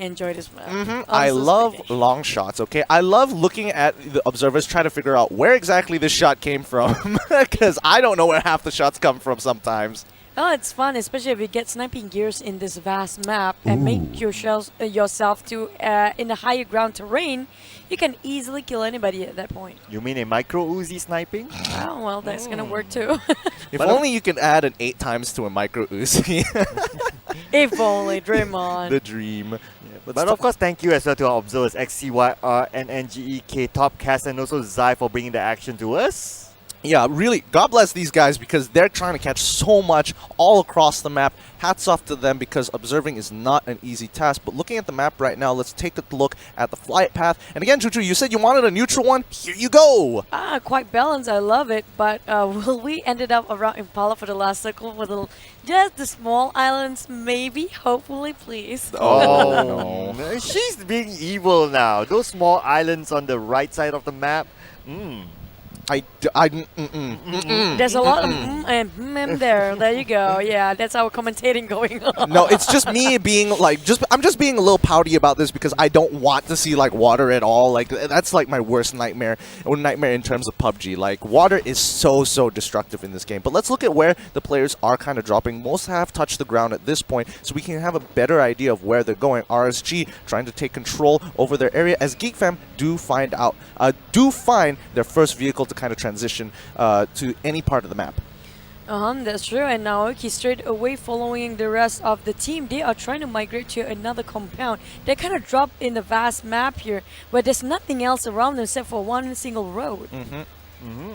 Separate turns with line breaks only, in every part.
enjoy this map.
I
Honestly
love
speaking.
long shots, okay? I love looking at the observers trying to figure out where exactly this shot came from, because I don't know where half the shots come from sometimes.
Well, it's fun, especially if you get sniping gears in this vast map and make yourself to in a higher ground terrain. You can easily kill anybody at that point.
You mean a micro Uzi sniping?
Oh, well, that's gonna work too.
If
But
only you can add an 8 times to a micro Uzi.
If only, dream on.
The dream.
But of course, thank you as well to our observers XCYR, NNGEK, Topcast, and also Zai for bringing the action to us.
Yeah, really, God bless these guys because they're trying to catch so much all across the map. Hats off to them because observing is not an easy task. But looking at the map right now, let's take a look at the flight path. And again, Chuchu, you said you wanted a neutral one. Here you go.
Quite balanced. I love it. But will we ended up around Impala for the last circle with just the small islands? Maybe, hopefully, please.
Oh,
no. She's being evil now. Those small islands on the right side of the map.
There's a lot of and there. There you go. Yeah, that's our commentating going on.
No, it's just me being like, I'm just being a little pouty about this because I don't want to see like water at all. Like that's like my worst nightmare, or nightmare in terms of PUBG. Like water is so destructive in this game. But let's look at where the players are kind of dropping. Most have touched the ground at this point, so we can have a better idea of where they're going. RSG trying to take control over their area as Geek Fam do find their first vehicle to kind of transition to any part of the map.
That's true. And now he's straight away following the rest of the team. They are trying to migrate to another compound. They kind of drop in the vast map here, where there's nothing else around them except for one single road.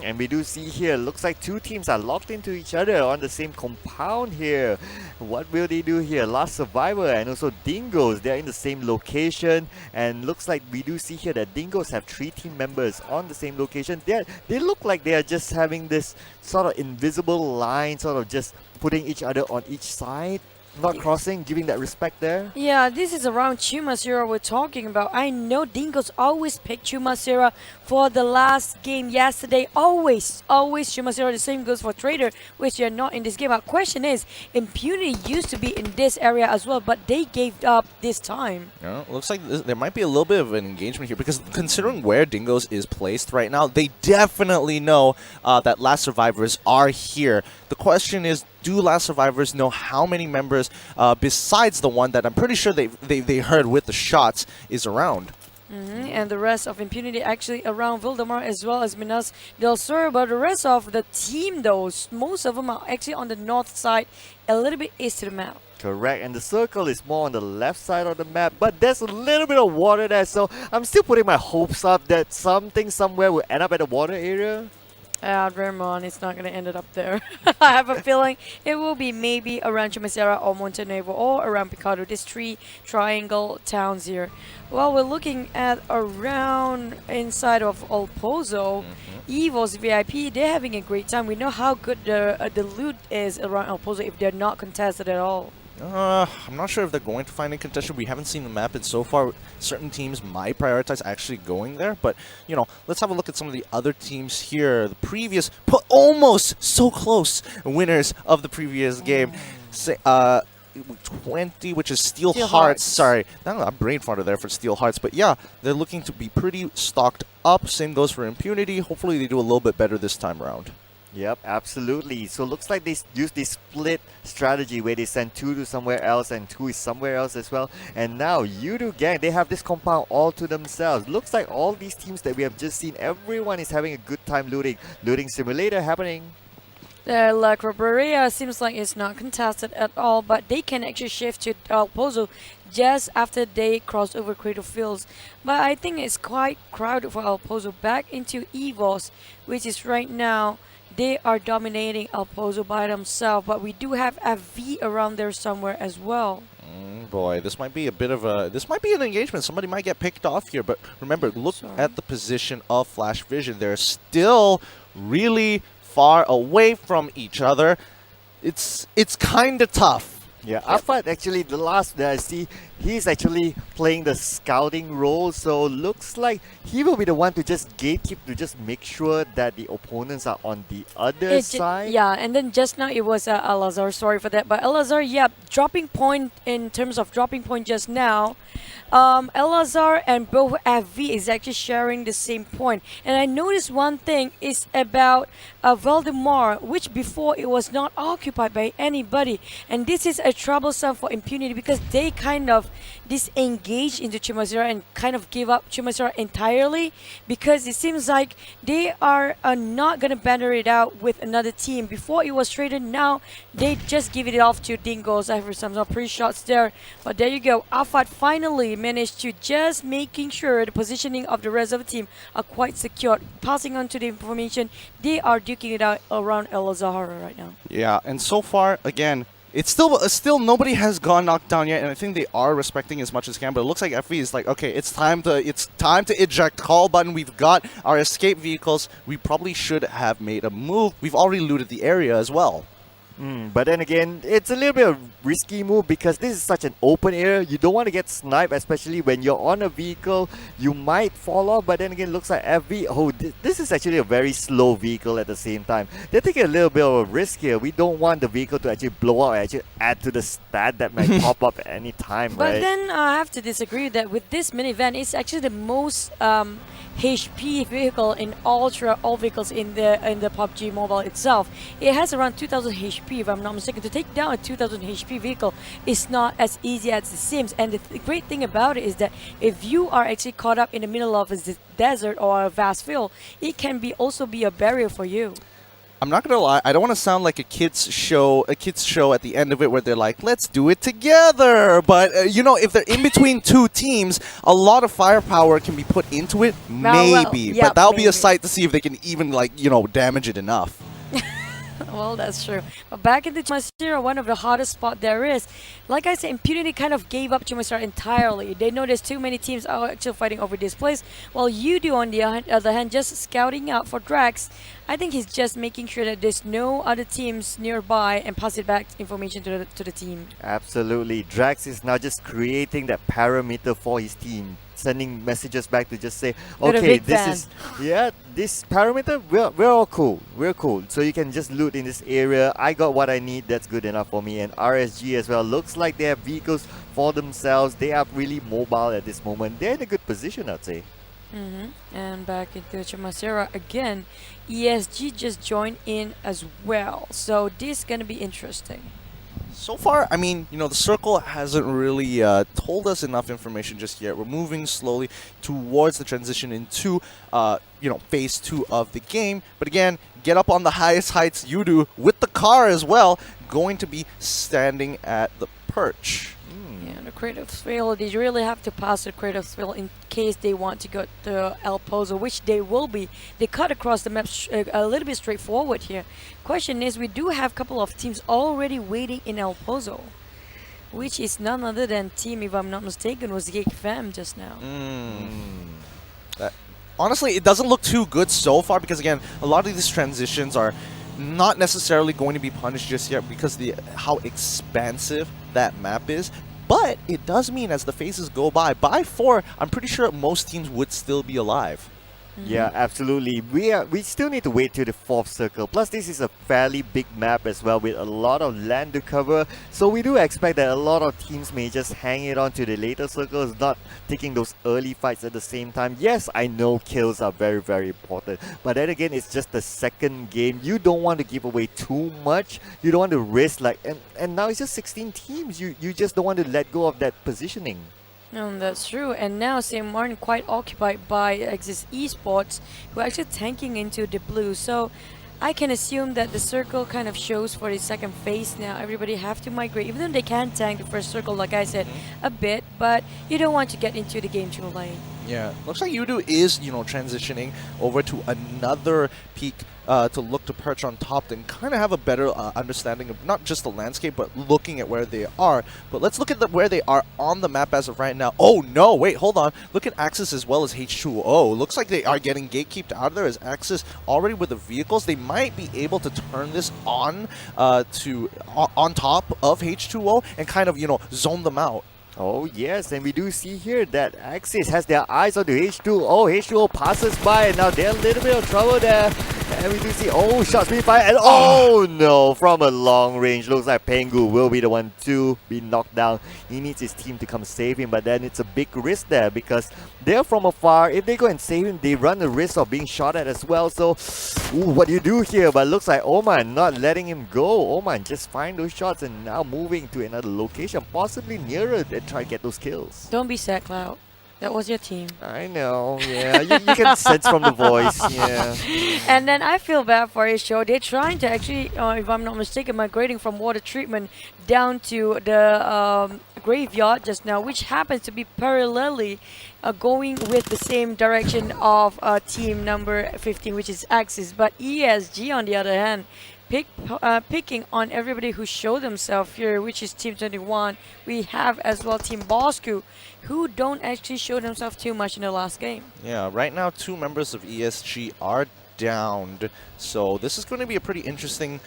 And we do see here, looks like two teams are locked into each other on the same compound here. What will they do here? Last Survivor and also Dingoz, they're in the same location. And looks like we do see here that Dingoz have 3 team members on the same location. They look like they are just having this sort of invisible line, sort of just putting each other on each side. Not crossing, giving that respect there.
Yeah, this is around Chumacera we're talking about. I know Dingoz always picked Chumacera for the last game yesterday. Always Chumacera. The same goes for Trader, which they're not in this game. Our question is, Impunity used to be in this area as well, but they gave up this time.
Yeah, looks like there might be a little bit of an engagement here because considering where Dingoz is placed right now, they definitely know that Last Survivors are here. The question is, do Last Survivors know how many members besides the one that I'm pretty sure they heard with the shots is around?
And the rest of Impunity actually around Vildamar as well as Minas del Sur. But the rest of the team, though, most of them are actually on the north side, a little bit east of the map.
Correct, and the circle is more on the left side of the map, but there's a little bit of water there, so I'm still putting my hopes up that something somewhere will end up at the water area.
Ramon, it's not going to end it up there. I have a feeling it will be maybe around Chumacera or Montenegro or around Picado, these 3 triangle towns here. Well, we're looking at around inside of El Pozo, EVOS VIP, they're having a great time. We know how good the loot is around El Pozo if they're not contested at all.
I'm not sure if they're going to find a contention. We haven't seen the map, and so far, certain teams might prioritize actually going there. But, you know, let's have a look at some of the other teams here. The previous, almost so close winners of the previous game. 20, which is Steel Hearts. Sorry, I'm brain farted there for Steel Hearts. But yeah, they're looking to be pretty stocked up. Same goes for Impunity. Hopefully they do a little bit better this time around.
Yep, absolutely. So looks like they use this split strategy where they send 2 to somewhere else and 2 is somewhere else as well. And now Yoodo gang, they have this compound all to themselves. Looks like all these teams that we have just seen, everyone is having a good time looting. Looting simulator happening.
La Corporea seems like it's not contested at all, but they can actually shift to El Pozo just after they cross over Cradle Fields. But I think it's quite crowded for El Pozo. Back into EVOS, which is right now, they are dominating El Pozo by themselves, but we do have FV around there somewhere as well.
Boy, this might be a bit of a... This might be an engagement. Somebody might get picked off here, but remember, look at the position of Flash Vision. They're still really far away from each other. It's kind of tough.
Yeah, Afat actually, the last that I see, He's actually playing the scouting role, so looks like he will be the one to just gatekeep to just make sure that the opponents are on the other side.
Yeah, and then just now it was Al-Azhar, sorry for that. But Al-Azhar, yeah, dropping point in terms of dropping point just now. Al-Azhar and both FV is actually sharing the same point. And I noticed one thing is about Valdemar, which before it was not occupied by anybody. And this is a troublesome for Impunity because they kind of disengage into Chumacera and kind of give up Chumacera entirely because it seems like they are not going to banner it out with another team. Before it was traded, now they just give it off to Dingoz. I heard some pre-shots there. But there you go. Afat finally managed to just making sure the positioning of the rest of the team are quite secured. Passing on to the information, they are duking it out around El Zahara right now.
Yeah, and so far, again, it's still nobody has gone knocked down yet, and I think they are respecting as much as can. But it looks like FV is like, okay, it's time to eject. Call button. We've got our escape vehicles. We probably should have made a move. We've already looted the area as well.
But then again, it's a little bit of risky move because this is such an open area. You don't want to get sniped, especially when you're on a vehicle. You might fall off, but then again, looks like FV. Oh, this is actually a very slow vehicle at the same time. They're taking a little bit of a risk here. We don't want the vehicle to actually blow up and actually add to the stat that might pop up at any time,
But
right?
then I have to disagree that with this minivan, it's actually the most HP vehicle in all vehicles in the PUBG Mobile itself. It has around 2000 HP, if I'm not mistaken. To take down a 2000 HP vehicle is not as easy as it seems. And the great thing about it is that if you are actually caught up in the middle of a desert or a vast field, it can also be a barrier for you.
I'm not gonna lie, I don't want to sound like a kids show at the end of it where they're like, let's do it together. But you know, if they're in between two teams, a lot of firepower can be put into it, maybe.
Yeah,
but that'll be
maybe.
a sight to see if they can even damage it enough.
Well, that's true. But back into Chumacera, one of the hottest spot there is. Like I said, Impunity kind of gave up Chumacera entirely. They know there's too many teams are actually fighting over this place. While Yoodo, on the other hand, just scouting out for Drax. I think he's just making sure that there's no other teams nearby and pass it back information to the team.
Absolutely. Drax is now just creating that parameter for his team, sending messages back to just say,
You're a
okay,
big
this
fan.
is, yeah, this parameter, we're all cool. We're cool. So you can just loot in this area. I got what I need. That's good enough for me. And RSG as well. Looks like they have vehicles for themselves. They are really mobile at this moment. They're in a good position, I'd say.
And back into Chumacera again, ESG just joined in as well. So this is gonna be interesting.
So far, I mean, the circle hasn't really told us enough information just yet. We're moving slowly towards the transition into, phase 2 of the game. But again, get up on the highest heights, Yoodo, with the car as well, going to be standing at the perch.
Yeah, the creative field, they really have to pass the creative field in case they want to go to El Pozo, which they will be. They cut across the map a little bit straightforward here. Question is, we do have a couple of teams already waiting in El Pozo, which is none other than team, if I'm not mistaken, was Geek Fam just now.
Honestly, it doesn't look too good so far because, again, a lot of these transitions are not necessarily going to be punished just yet because how expansive that map is. But it does mean as the phases go by 4, I'm pretty sure most teams would still be alive.
Yeah, absolutely. We still need to wait till the 4th circle. Plus, this is a fairly big map as well with a lot of land to cover. So we do expect that a lot of teams may just hang it on to the later circles, not taking those early fights at the same time. Yes, I know kills are very, very important. But then again, it's just the second game. You don't want to give away too much. You don't want to risk and now it's just 16 teams. You just don't want to let go of that positioning.
No, that's true. And now St. Martin quite occupied by Esports, who are actually tanking into the blue. So I can assume that the circle kind of shows for the second phase now. Everybody have to migrate, even though they can tank the first circle, like I said, a bit. But you don't want to get into the game too late.
Yeah, looks like Yoodo is, transitioning over to another peak to look to perch on top and kind of have a better understanding of not just the landscape, but looking at where they are. But let's look at where they are on the map as of right now. Oh no, wait, hold on. Look at Axis as well as H2O. Looks like they are getting gatekeeped out of there as Axis already with the vehicles. They might be able to turn this on on top of H2O and kind of, zone them out.
Oh yes, and we do see here that Axis has their eyes on the H2. Oh, H2O passes by, and now they're a little bit of trouble there. And we do see, oh, shots being fired, and oh no, from a long range. Looks like Pengu will be the one to be knocked down. He needs his team to come save him, but then it's a big risk there because they're from afar. If they go and save him, they run the risk of being shot at as well. So, ooh, what do you do here? But looks like Oman not letting him go. Oman just find those shots and now moving to another location, possibly nearer, and try to get those kills.
Don't be sad, Cloud. That was your team.
I know, yeah. You can sense from the voice, yeah.
And then I feel bad for his show. They're trying to actually, if I'm not mistaken, migrating from water treatment down to the graveyard just now, which happens to be parallelly going with the same direction of team number 15, which is Axis. But ESG, on the other hand, picking on everybody who showed themselves here, which is Team 21. We have as well Team Bosskurr, who don't actually show themselves too much in the last game.
Yeah, right now 2 members of ESG are downed, so this is going to be a pretty interesting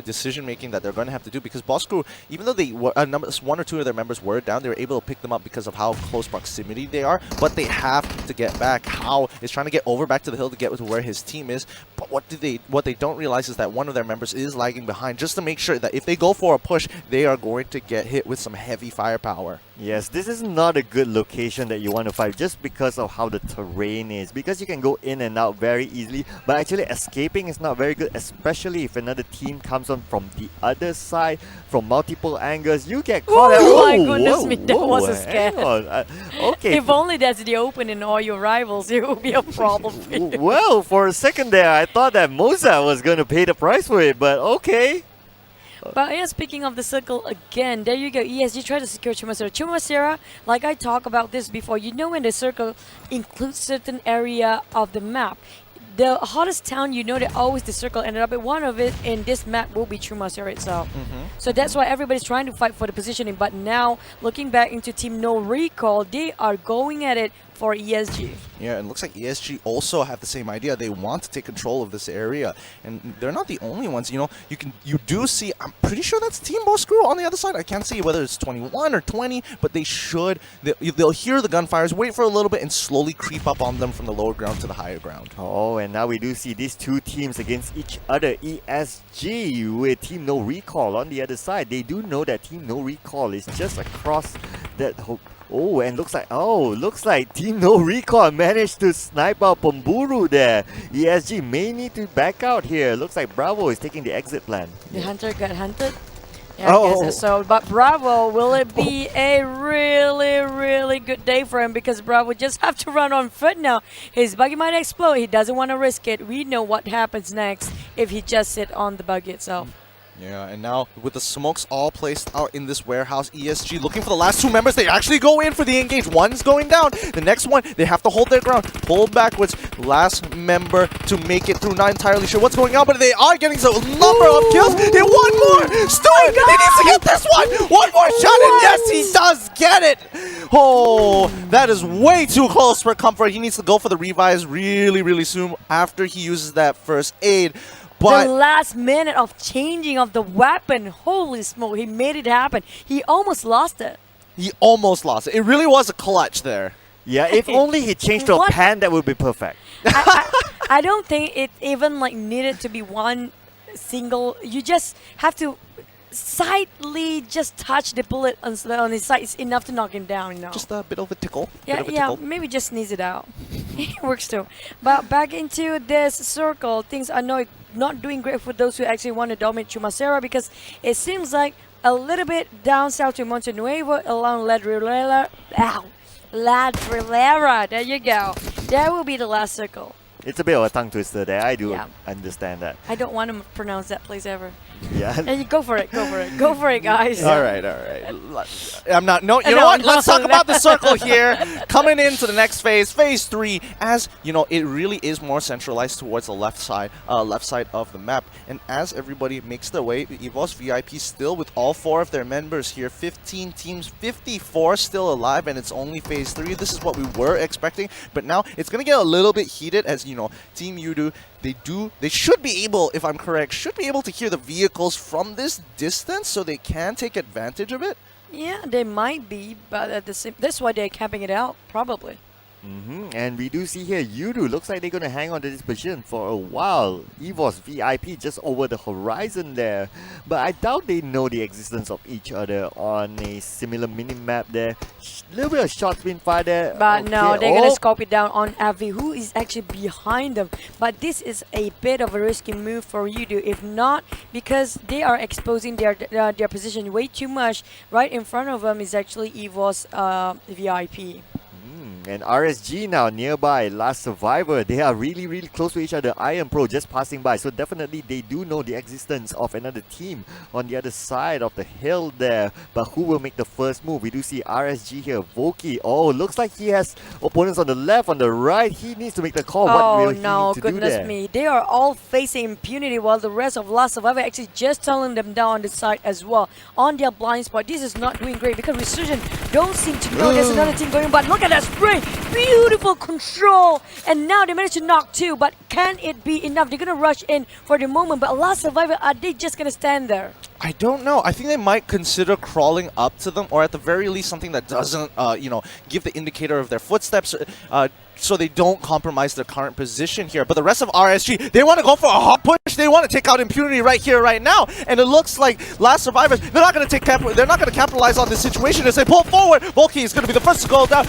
decision making that they're going to have to do, because Bosskurr, even though they were, 1 or 2 of their members were down, they were able to pick them up because of how close proximity they are, but they have to get back. How is trying to get over back to the hill to get to where his team is, but what they don't realize is that one of their members is lagging behind, just to make sure that if they go for a push, they are going to get hit with some heavy firepower.
Yes, this is not a good location that you want to fight just because of how the terrain is. Because you can go in and out very easily, but actually escaping is not very good, especially if another team comes on from the other side, from multiple angles. You get caught.
Oh my goodness me, that was a scare.
Hang on. Okay.
If only that's the open in all your rivals, it would be a problem for you.
Well, for a second there, I thought that Moza was going to pay the price for it, but okay.
But yeah, speaking of the circle again, there you go. ESG try to secure Chumacera. Chumacera, like I talked about this before, you know when the circle includes certain area of the map, the hottest town, you know that always the circle ended up at one of it in this map will be Chumacera itself. So that's why everybody's trying to fight for the positioning. But now, looking back into Team NoRecoil, they are going at it for ESG.
Yeah, and it looks like ESG also have the same idea. They want to take control of this area, and they're not the only ones. You know, you do see. I'm pretty sure that's Team Bosskurr on the other side. I can't see whether it's 21 or 20, but they should. They'll hear the gunfires, wait for a little bit, and slowly creep up on them from the lower ground to the higher ground.
Oh, and now we do see these 2 teams against each other. ESG with Team NoRecoil on the other side. They do know that Team NoRecoil is just across that whole. Oh, and looks like Team NoRecoil managed to snipe out Pomburu there. ESG may need to back out here. Looks like Bravo is taking the exit plan.
The hunter got hunted. Yeah, I guess so. But Bravo, will it be a really, really good day for him? Because Bravo just have to run on foot now. His buggy might explode. He doesn't want to risk it. We know what happens next if he just sit on the buggy itself.
Yeah, and now with the smokes all placed out in this warehouse, ESG looking for the last 2 members. They actually go in for the engage. One's going down. The next one, they have to hold their ground. Pull backwards. Last member to make it through. Not entirely sure what's going on, but they are getting a number of kills. They one more. Stuart, he needs to get this one. One more shot, and yes, he does get it. Oh, that is way too close for Comfort. He needs to go for the revives really, really soon after he uses that first aid. But
the last minute of changing of the weapon, holy smoke, he made it happen. He almost lost it.
He almost lost it. It really was a clutch there.
Yeah, if only he changed to a pan, that would be perfect.
I don't think it even like needed to be one single. You just have to slightly just touch the bullet on his side. It's enough to knock him down, you know.
Just a bit of a tickle.
Yeah, maybe just sneeze it out. It works too. But back into this circle, things are not doing great for those who actually want to dominate Chumacera, because it seems like a little bit down south to Monte Nuevo along Ladrilera. There you go. That will be the last circle.
It's a bit of a tongue twister there. I do understand that.
I don't want to pronounce that place ever.
Yeah.
And you go for it, go for it, guys.
All right. I'm not. No, you know what? Let's talk about the circle here. Coming into the next phase 3. As you know, it really is more centralized towards the left side of the map. And as everybody makes their way, EVOS VIP still with all 4 of their members here. 15 teams, 54 still alive, and it's only phase 3. This is what we were expecting, but now it's gonna get a little bit heated as you know, Team Yoodo. They should be able, if I'm correct, to hear the vehicles from this distance, so they can take advantage of it.
Yeah, they might be, but at the same, that's why they're camping it out, probably.
And we do see here Yoodo looks like they're going to hang on to this position for a while. EVOS VIP just over the horizon there. But I doubt they know the existence of each other on a similar mini-map there. Little bit of shots being fired there.
But no,
Okay,
they're gonna scope it down on Avi, who is actually behind them. But this is a bit of a risky move for Yoodo, if not because they are exposing their position way too much. Right in front of them is actually EVOS VIP.
And RSG now nearby, last survivor. They are really, really close to each other. Iron Pro just passing by. So definitely they do know the existence of another team on the other side of the hill there. But who will make the first move? We do see RSG here. Voki. Oh, looks like he has opponents on the left, on the right. He needs to make the call. What will he
no,
need to do
goodness
there?
me. They are all facing Impunity while the rest of Last Survivor actually just telling them down on the side as well. On their blind spot. This is not doing great because Resurgence don't seem to know there's another team going. But look at that spray. Beautiful control, and now they managed to knock two, but can it be enough? They're gonna rush in for the moment, but Last Survivor, are they just gonna stand there?
I don't know. I think they might consider crawling up to them, or at the very least something that doesn't, give the indicator of their footsteps, so they don't compromise their current position here. But the rest of RSG, they want to go for a hot push. They want to take out Impunity right here, right now. And it looks like Last Survivors, they're not going to capitalize on this situation as they pull forward. Volky is going to be the first to go down.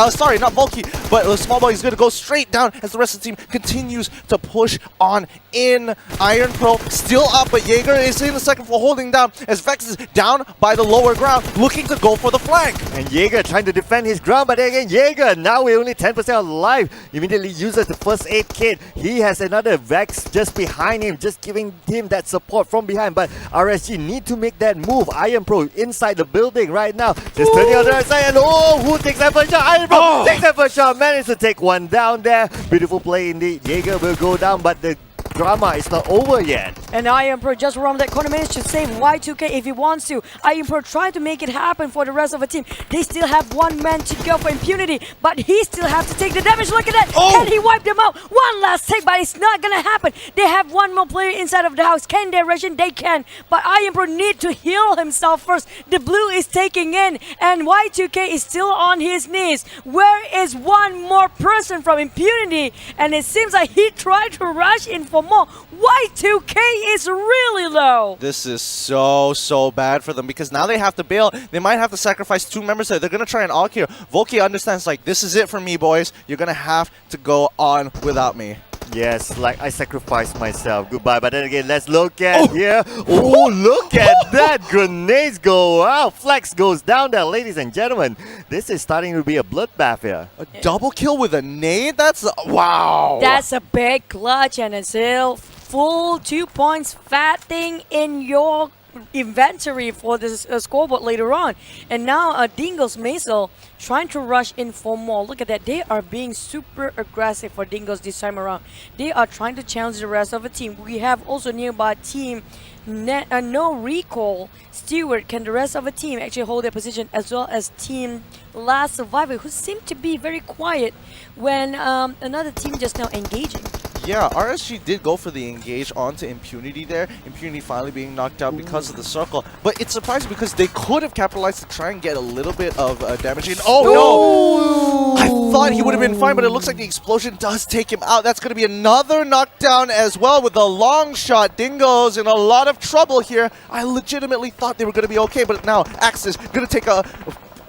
Sorry, not Volky, but Small Boy is going to go straight down as the rest of the team continues to push on in. Iron Pro still up, but Jaeger is in the second floor holding down as Vex is down by the lower ground, looking to go for the flank.
And Jaeger trying to defend his ground, but again, Jaeger now we're only 10% alive. Immediately uses the first aid kit. He has another Vex just behind him, just giving him that support from behind. But RSG need to make that move. Iron Pro inside the building right now. Just turning on the right side, and who takes that first shot? Iron Pro takes that first shot, managed to take one down there. Beautiful play indeed. Jaeger will go down, but the drama is not over yet.
And Iron Pro just around that corner managed to save Y2K if he wants to. Iron Pro trying to make it happen for the rest of the team. They still have one man to go for Impunity, but he still has to take the damage. Look at that! Can he wipe them out? One last take, but it's not gonna happen. They have one more player inside of the house. Can they rush in? They can. But Iron Pro need to heal himself first. The blue is taking in, and Y2K is still on his knees. Where is one more person from Impunity? And it seems like he tried to rush in for more. Y2K is really low.
This is so bad for them because now they have to bail. They might have to sacrifice two members there. They're going to try and AUG here. Volky understands, like, this is it for me, boys. You're going to have to go on without me.
Yes, like I sacrificed myself. Goodbye. But then again, let's look at here. Oh, look at that. Grenades go out. Flex goes down there, ladies and gentlemen. This is starting to be a bloodbath here.
A double kill with a nade? That's, wow.
That's a big clutch, and it's still full 2 points fat thing in your inventory for this scoreboard later on. And now Dingoz Maisel trying to rush in for more. Look at that. They are being super aggressive for Dingoz this time around. They are trying to challenge the rest of the team. We have also nearby team NoRecoil. Stewart, can the rest of the team actually hold their position, as well as team Last Survivor, who seem to be very quiet when another team just now engaging.
Yeah, RSG did go for the engage onto Impunity there. Impunity finally being knocked out because of the circle. But it's surprising because they could have capitalized to try and get a little bit of damage in. Oh no! I thought he would have been fine, but it looks like the explosion does take him out. That's going to be another knockdown as well with a long shot. Dingoz in a lot of trouble here. I legitimately thought they were going to be okay, but now Axis going to take a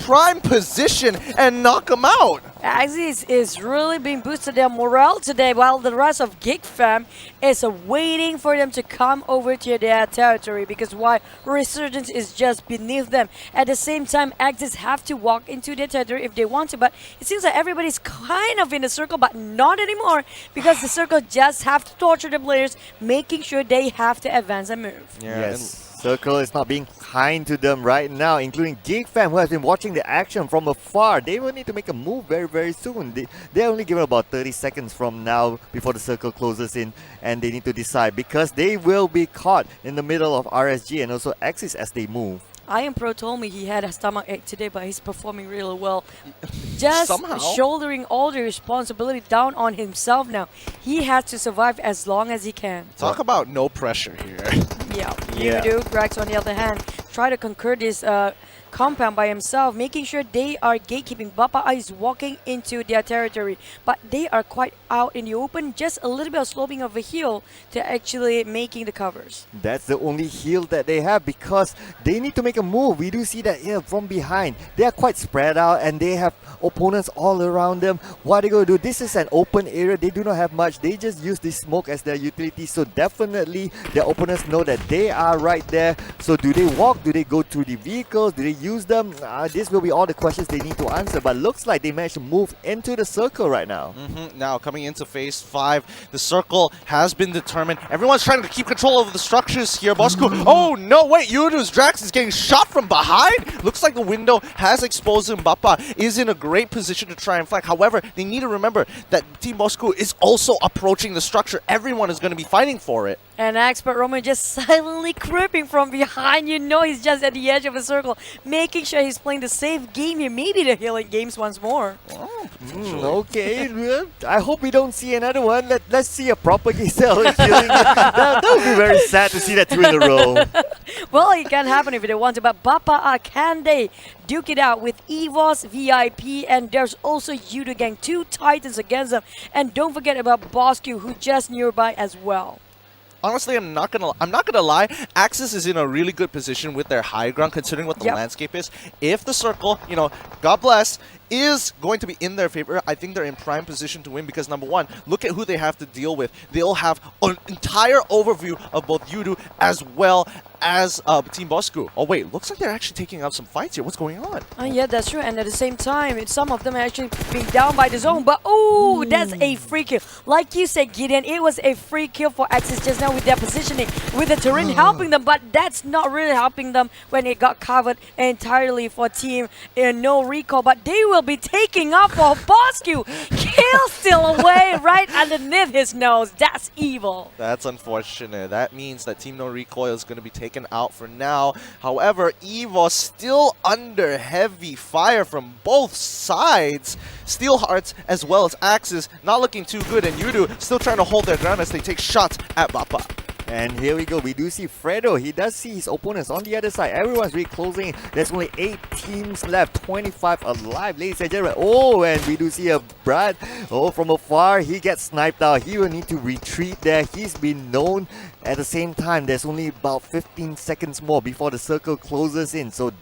prime position and knock him out.
Axis is really being boosted their morale today, while the rest of Geek fam is waiting for them to come over to their territory, because why? Resurgence is just beneath them. At the same time, Axis have to walk into their territory if they want to, but it seems like everybody's kind of in the circle, but not anymore, because the circle just have to torture the players, making sure they have to advance and move.
Yeah,
yes. Circle is not being kind to them right now, including Geek fam, who has been watching the action from afar. They will need to make a move very soon. They're only given about 30 seconds from now before the circle closes in, and they need to decide, because they will be caught in the middle of RSG and also Axis as they move.
Iron Pro told me he had a stomach ache today, but he's performing really well. Just
somehow
shouldering all the responsibility down on himself now. He has to survive as long as he can.
Talk about no pressure here.
Yeah.
Yeah.
Yoodo, Grax on the other hand, try to conquer this compound by himself, making sure they are gatekeeping. Bapak is walking into their territory, but they are quite out in the open, just a little bit of sloping of a hill to actually making the covers.
That's the only heal that they have because they need to make a move. We do see that here from behind. They are quite spread out and they have opponents all around them. What are they going to do? This is an open area. They do not have much. They just use this smoke as their utility. So definitely their opponents know that they are right there. So do they walk? Do they go through the vehicles? Do they use them? This will be all the questions they need to answer. But looks like they managed to move into the circle right now.
Now coming into phase 5, the circle has been determined. Everyone's trying to keep control over the structures here. Bosskurr. Oh no, wait, Yoodo's Drax is getting shot from behind. Looks like the window has exposed him. Bapak is in a great position to try and flank. However, they need to remember that Team Bosskurr is also approaching the structure. Everyone is going to be fighting for it.
And Expert Roman just silently creeping from behind. You know he's just at the edge of a circle, making sure he's playing the safe game here. Maybe the healing games once more.
Okay, well, I hope we don't see another one. Let's see a proper Giselle healing. That would be very sad to see that two in a row.
Well, it can happen if they want to, but Bapak, can they duke it out with EVOS, VIP, and there's also Yoodo gang, 2 Titans against them. And don't forget about Bosskurr, who just nearby as well.
Honestly, I'm not gonna lie. Axis is in a really good position with their high ground, considering what the landscape is. If the circle, you know, God bless, is going to be in their favor, I think they're in prime position to win because number one, look at who they have to deal with. They'll have an entire overview of both Yoodo as well as Team Bosskurr. Oh wait, looks like they're actually taking up some fights here. What's going on?
Yeah, that's true. And at the same time, some of them are actually being down by the zone. But oh, that's a free kill. Like you said, Gideon, it was a free kill for Axis just now with their positioning, with the terrain helping them. But that's not really helping them when it got covered entirely for Team NoRecoil. But they will be taking up for Bosskurr. Kill still away right underneath his nose. That's evil.
That's unfortunate. That means that Team NoRecoil is going to be taken out for now. However, EVOS still under heavy fire from both sides. Steelhearts as well as Axis not looking too good, and Yoodo still trying to hold their ground as they take shots at Bapak.
And here we go. We do see Fredo. He does see his opponents on the other side. Everyone's really closing in. There's only 8 teams left. 25 alive, ladies and gentlemen. Oh, and we do see a Brad. Oh, from afar, he gets sniped out. He will need to retreat there. He's been known. At the same time, there's only about 15 seconds more before the circle closes in. So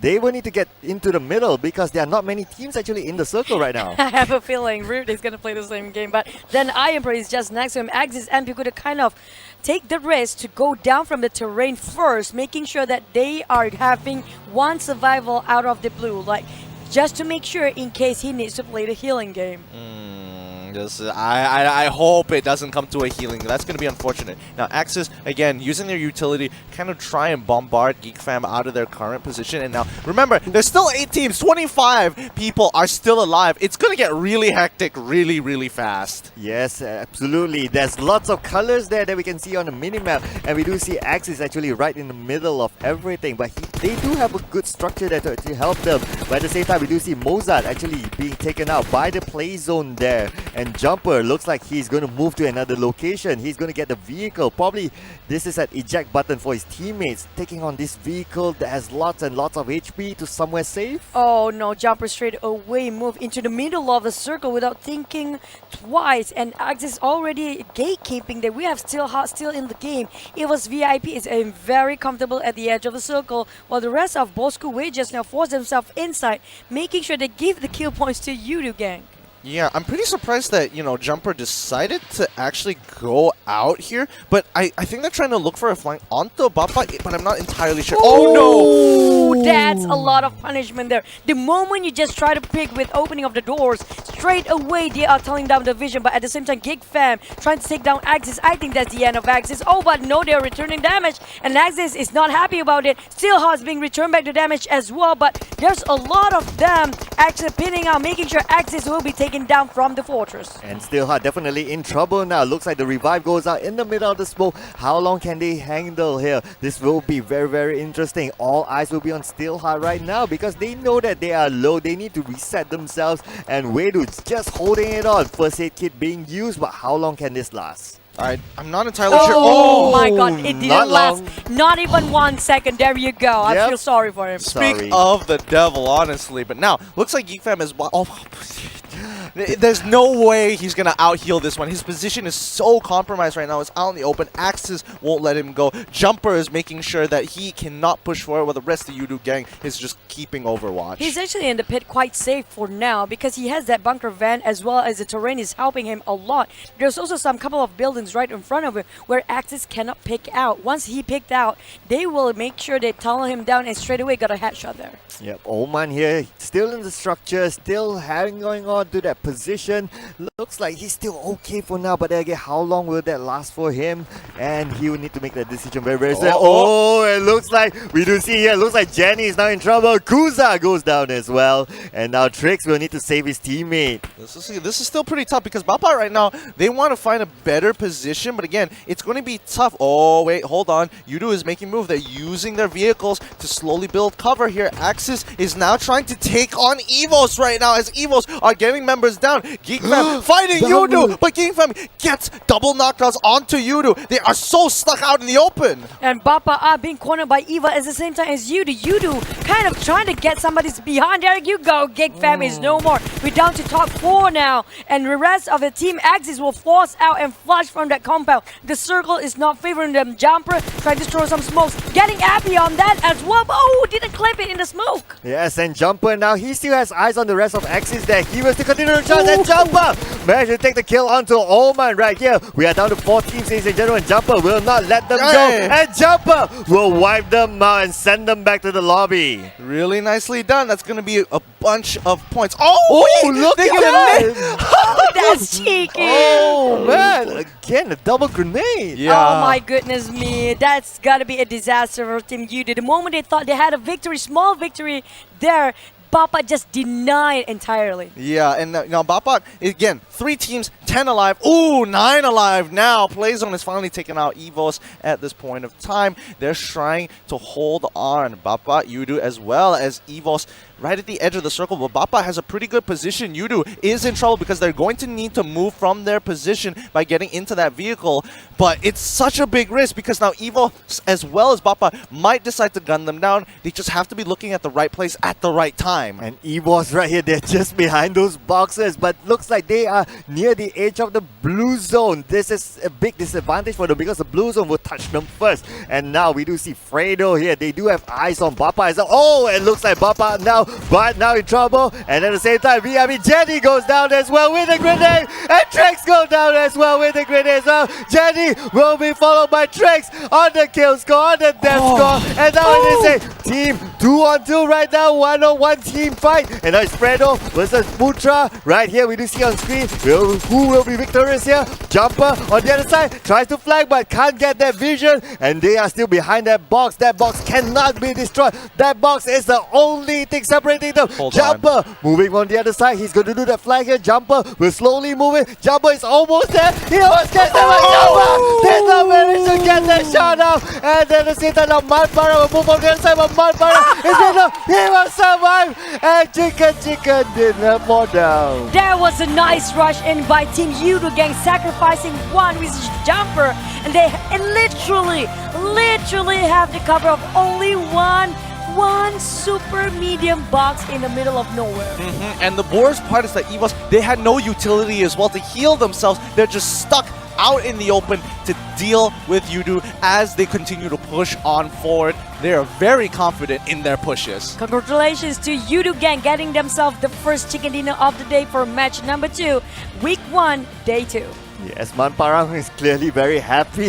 they will need to get into the middle because there are not many teams actually in the circle right now.
I have a feeling Root is going to play the same game, but then Emperor is just next to him. Axis and Pubg could kind of take the risk to go down from the terrain first, making sure that they are having one survival out of the blue, like just to make sure in case he needs to play the healing game.
I hope it doesn't come to a healing. That's going to be unfortunate. Now, Axis, again, using their utility, kind of try and bombard Geek Fam out of their current position. And now, remember, there's still 8 teams. 25 people are still alive. It's going to get really hectic really, really fast.
Yes, absolutely. There's lots of colors there that we can see on the minimap. And we do see Axis actually right in the middle of everything. But they do have a good structure there to help them. But at the same time, we do see Mozart actually being taken out by the play zone there. And Jumper looks like he's going to move to another location. He's going to get the vehicle. Probably this is an eject button for his teammates. Taking on this vehicle that has lots and lots of HP to somewhere safe.
Oh no, Jumper straight away move into the middle of the circle without thinking twice. And Axis already gatekeeping there. We have still in the game. It was VIP is very comfortable at the edge of the circle, while the rest of Bosskurr just now force themselves inside, making sure they give the kill points to Yoodo gang.
Yeah, I'm pretty surprised that, you know, Jumper decided to actually go out here, but I think they're trying to look for a flank onto Bapak, but I'm not entirely sure. Oh no!
That's a lot of punishment there. The moment you just try to pick with opening of the doors, straight away they are telling down the vision, but at the same time, Geek Fam trying to take down Axis. I think that's the end of Axis. Oh, but no, they're returning damage, and Axis is not happy about it. Steelheart's being returned back to damage as well, but there's a lot of them actually pinning out, making sure Axis will be taken down from the fortress.
And Steelheart definitely in trouble now. Looks like the revive goes out in the middle of the smoke. How long can they handle here? This will be very, very interesting. All eyes will be on Steelheart right now because they know that they are low. They need to reset themselves, and Weidu's just holding it on. First aid kit being used, but how long can this last?
I'm not entirely sure.
Oh my god, it didn't
not
last
long.
not even 1 second. There you go. I
Yep.
feel sorry for him.
Speak
Sorry.
of the devil, honestly. But now, looks like Geek Fam is... Oh, there's no way he's going to out-heal this one. His position is so compromised right now. It's out in the open. Axis won't let him go. Jumper is making sure that he cannot push forward while the rest of the Yoodo gang is just keeping Overwatch.
He's actually in the pit quite safe for now because he has that bunker van as well as the terrain is helping him a lot. There's also some couple of buildings right in front of him where Axis cannot pick out. Once he picked out, they will make sure they tunnel him down and straight away got a headshot there.
Yep, Oman here, still in the structure, still having going on to that position. Looks like he's still okay for now, but then again, how long will that last for him? And he will need to make that decision very, very soon. Oh, it looks like, we do see here, looks like Jenny is now in trouble. Kuza goes down as well. And now Trix will need to save his teammate.
This is still pretty tough because Bapak right now, they want to find a better position, but again, it's going to be tough. Oh, wait, hold on. Yoodo is making move. They're using their vehicles to slowly build cover here. Axis is now trying to take on EVOS right now as EVOS are getting members down. Geek Fam fighting Yoodo, but Geek Fam gets double knockdowns onto Yoodo. They are so stuck out in the open.
And Bapak are being cornered by Eva at the same time as Yoodo. Yoodo kind of trying to get somebody's behind. There you go. Geek Fam is no more. We're down to top 4 now. And the rest of the team Axis will force out and flush from that compound. The circle is not favoring them. Jumper trying to throw some smokes. Getting happy on that as well. Oh, didn't clip it in the smoke.
Yes, and Jumper now, he still has eyes on the rest of Axis there. He will still continue to charge, and Jumper managed to take the kill onto Oman right here. We are down to 4 teams, ladies and gentlemen. Jumper will not let them go, and Jumper will wipe them out and send them back to the lobby.
Really nicely done. That's going to be a bunch of points. Oh, wait,
look
they
at
get a
that!
Oh, that's cheeky.
Oh, man, again, a double grenade.
Yeah.
Oh my goodness me, that's gotta be a disaster for Team Yoodo. The moment they thought they had a victory, small victory there, Bapak just denied entirely.
Yeah, and now Bapak, again, 3 teams, 10 alive. Ooh, 9 alive now. Playzone is finally taking out EVOS at this point of time. They're trying to hold on. Bapak, Yoodo, as well as EVOS right at the edge of the circle. But Bapak has a pretty good position. Yoodo is in trouble because they're going to need to move from their position by getting into that vehicle. But it's such a big risk because now EVOS as well as Bapak might decide to gun them down. They just have to be looking at the right place at the right time.
And EVOS right here, they're just behind those boxes, but looks like they are near the edge of the blue zone. This is a big disadvantage for them because the blue zone will touch them first. And now we do see Fredo here. They do have eyes on Bapak as well. Oh, it looks like Bapak now, but now in trouble. And at the same time, Jenny goes down as well with a grenade, and Trex goes down as well with a grenade as well. Jenny will be followed by Trex on the kill score, on the death score. And now it is a team 2-on-2 right now, 1-on-1 team fight. And now it's Fredo versus Mutra. Right here, we do see on screen who will be victorious here. Jumper on the other side tries to flag but can't get that vision. And they are still behind that box. That box cannot be destroyed. That box is the only thing separating them. Jumper moving on the other side. He's going to do that flag here. Jumper will slowly move it. Jumper is almost there. He almost gets there, but Jumper did not manage to get that shot out. And then at the same time, now Manpara will move on the other side, but Manpara is enough. He will survive. And Chicken did not fall down.
There was a nice rush in by Team Yoodo gang, sacrificing one with Jumper, and they literally have the cover of only one super medium box in the middle of nowhere.
And the worst part is that EVOS, they had no utility as well to heal themselves. They're just stuck out in the open to deal with Yoodo as they continue to push on forward. They are very confident in their pushes.
Congratulations to Yoodo gang getting themselves the first chicken dinner of the day for match number 2, week 1, day 2.
Yes, Manparang is clearly very happy.